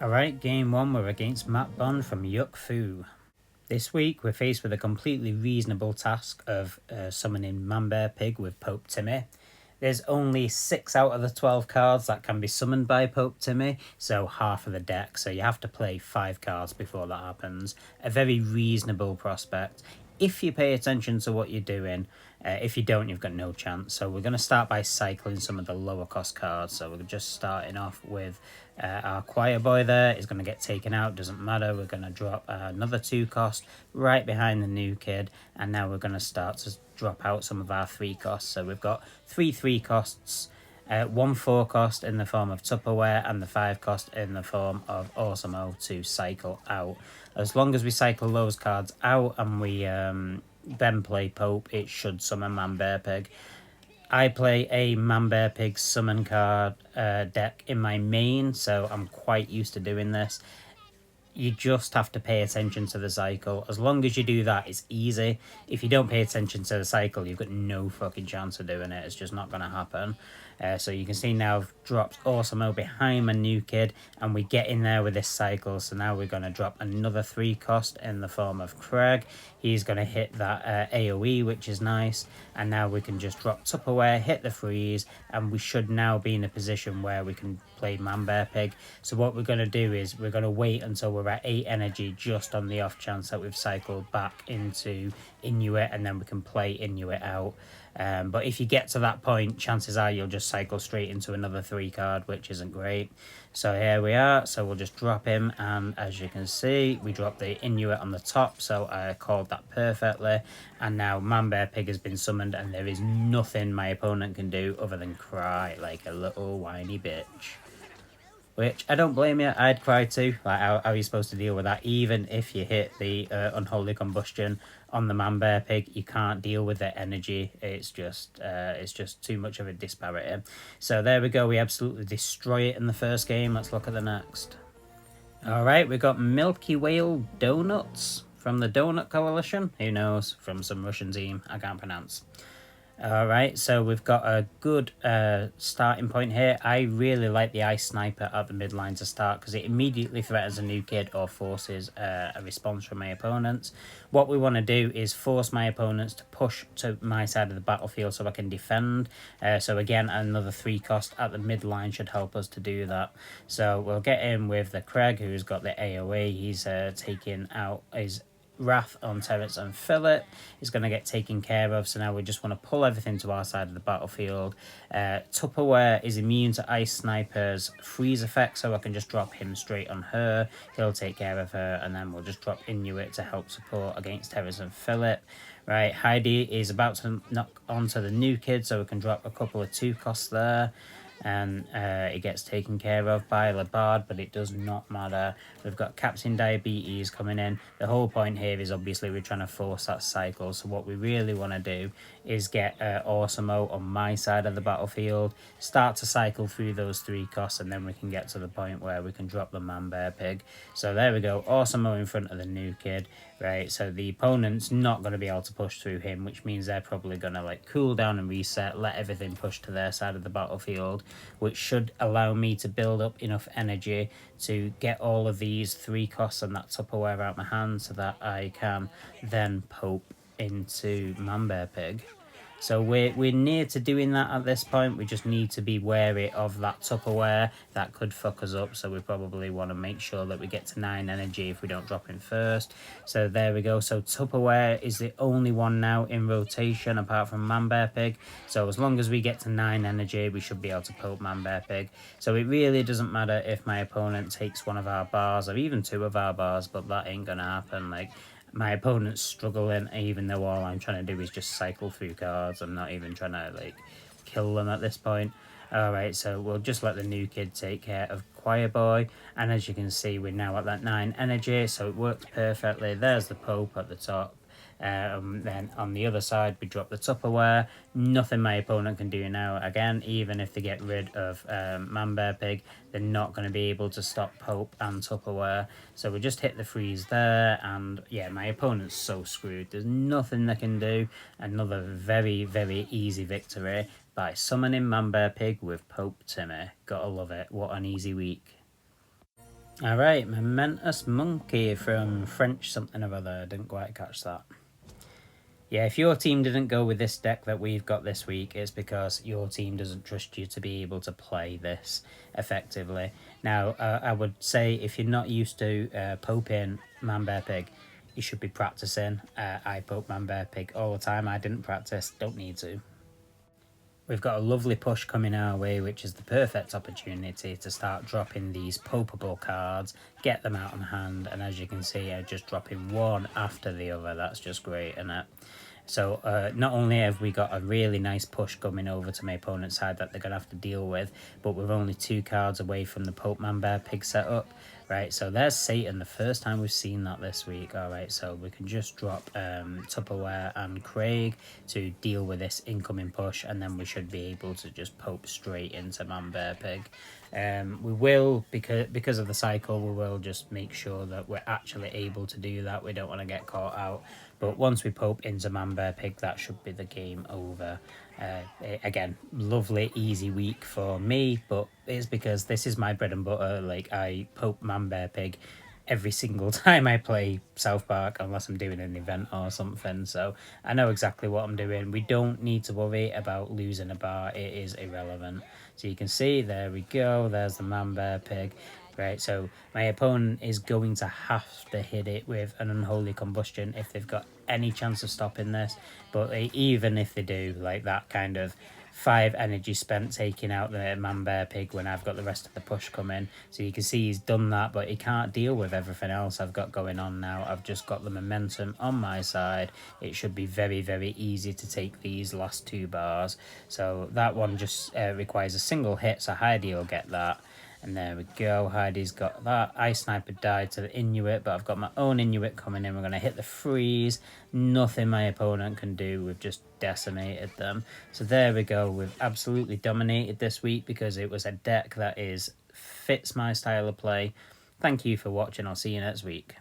Alright, game 1 we're against Matt Bond from Yuck Fu. This week we're faced with a completely reasonable task of summoning Manbear Pig with Pope Timmy. There's only 6 out of the 12 cards that can be summoned by Pope Timmy, so half of the deck, so you have to play 5 cards before that happens. A very reasonable prospect if you pay attention to what you're doing. If you don't, you've got no chance. So we're going to start by cycling some of the lower cost cards. So we're just starting off with our choir boy there is going to get taken out, doesn't matter. We're going to drop another 2 cost right behind the new kid, and now we're going to start to drop out some of our 3 costs. So we've got 3 costs, 1 4 cost in the form of Tupperware, and the 5 cost in the form of Awesome to cycle out. As long as we cycle those cards out and we then play Pope, it should summon Manbear Pig. I play a Manbear Pig summon card deck in my main, so I'm quite used to doing this. You just have to pay attention to the cycle. As long as you do that, it's easy. If you don't pay attention to the cycle, you've got no fucking chance of doing it. It's just not going to happen. So you can see now I've dropped Awesome behind my new kid, and we get in there with this cycle. So now we're going to drop another 3 cost in the form of Craig. He's going to hit that AoE, which is nice. And now we can just drop Tupperware, hit the freeze, and we should now be in a position where we can play Manbear Pig. So what we're going to do is we're going to wait until we're at 8 energy, just on the off chance that we've cycled back into Inuit, and then we can play Inuit out. But if you get to that point, chances are you'll just cycle straight into another 3 card, which isn't great. So here we are. So we'll just drop him, and as you can see, we drop the Inuit on the top. So I called that perfectly. And now Manbear Pig has been summoned, and there is nothing my opponent can do other than cry like a little whiny bitch. Which, I don't blame you, I'd cry too. Like, how are you supposed to deal with that? Even if you hit the Unholy Combustion on the Manbear Pig, you can't deal with the energy. It's just too much of a disparity. So there we go, we absolutely destroy it in the first game. Let's look at the next. Alright, we got Milky Whale Donuts from the Donut Coalition. Who knows? From some Russian team I can't pronounce. Alright, so we've got a good starting point here. I really like the Ice Sniper at the midline to start, because it immediately threatens a new kid or forces a response from my opponents. What we want to do is force my opponents to push to my side of the battlefield so I can defend. So again, another 3 cost at the midline should help us to do that. So we'll get in with the Craig, who's got the AoE. He's taking out his Wrath on Terrence and Philip is going to get taken care of. So now we just want to pull everything to our side of the battlefield. Tupperware is immune to Ice Sniper's freeze effect, so I can just drop him straight on her. He'll take care of her, and then we'll just drop Inuit to help support against Terrence and Philip. Right, Heidi is about to knock onto the new kid, so we can drop a couple of 2 costs there. And it gets taken care of by Labard, but it does not matter. We've got Captain Diabetes coming in. The whole point here is obviously we're trying to force that cycle, so what we really want to do is get Awesome on my side of the battlefield, start to cycle through those 3 costs, and then we can get to the point where we can drop the Manbear Pig. So there we go, Awesome in front of the new kid. Right, so the opponent's not going to be able to push through him, which means they're probably going to like cool down and reset, let everything push to their side of the battlefield, which should allow me to build up enough energy to get all of these 3 costs and that Tupperware out my hand, so that I can then pope into Manbear Pig. So we're near to doing that at this point. We just need to be wary of that Tupperware. That could fuck us up, so we probably want to make sure that we get to 9 energy if we don't drop in first. So there we go. So Tupperware is the only one now in rotation apart from Manbear Pig. So as long as we get to 9 energy, we should be able to poke Manbear Pig. So it really doesn't matter if my opponent takes one of our bars or even 2 of our bars, but that ain't gonna happen. Like, my opponent's struggling, even though all I'm trying to do is just cycle through cards. I'm not even trying to like kill them at this point. Alright, so we'll just let the new kid take care of Choir Boy, and as you can see, we're now at that 9 energy, so it works perfectly. There's the Pope at the top. Then on the other side, we drop the Tupperware. Nothing my opponent can do now. Again, even if they get rid of Manbear Pig, they're not going to be able to stop Pope and Tupperware. So we just hit the freeze there, and yeah, my opponent's so screwed. There's nothing they can do. Another very, very easy victory by summoning Manbear Pig with Pope Timmy. Gotta love it. What an easy week. Alright, Momentous Monkey from French something or other. I didn't quite catch that. Yeah, if your team didn't go with this deck that we've got this week, it's because your team doesn't trust you to be able to play this effectively. Now, I would say if you're not used to Poping Manbear Pig, you should be practicing. I Pope Manbear Pig all the time. I didn't practice, don't need to. We've got a lovely push coming our way, which is the perfect opportunity to start dropping these popeable cards, get them out on hand, and as you can see, I'm just dropping one after the other. That's just great, isn't it? So not only have we got a really nice push coming over to my opponent's side that they're going to have to deal with, but we're only 2 cards away from the Pope Manbear Pig setup. Right, so there's Satan, the first time we've seen that this week. Alright, so we can just drop Tupperware and Craig to deal with this incoming push, and then we should be able to just pope straight into Manbear Pig. We will, because of the cycle, we will just make sure that we're actually able to do that. We don't want to get caught out. But once we pope into Manbear Pig, that should be the game over. Again, lovely, easy week for me, but it's because this is my bread and butter. Like, I pope Manbear Pig every single time I play South Park, unless I'm doing an event or something. So I know exactly what I'm doing. We don't need to worry about losing a bar. It is irrelevant. So you can see, there we go. There's the Manbear Pig. Right, so my opponent is going to have to hit it with an Unholy Combustion if they've got any chance of stopping this. But even if they do, like that kind of 5 energy spent taking out the Manbear Pig when I've got the rest of the push coming. So you can see he's done that, but he can't deal with everything else I've got going on now. I've just got the momentum on my side. It should be very, very easy to take these last 2 bars. So that one just requires a single hit, so Heidi will get that. And there we go, Heidi's got that. Ice Sniper died to the Inuit, but I've got my own Inuit coming in. We're going to hit the freeze. Nothing my opponent can do. We've just decimated them. So there we go. We've absolutely dominated this week because it was a deck that fits my style of play. Thank you for watching. I'll see you next week.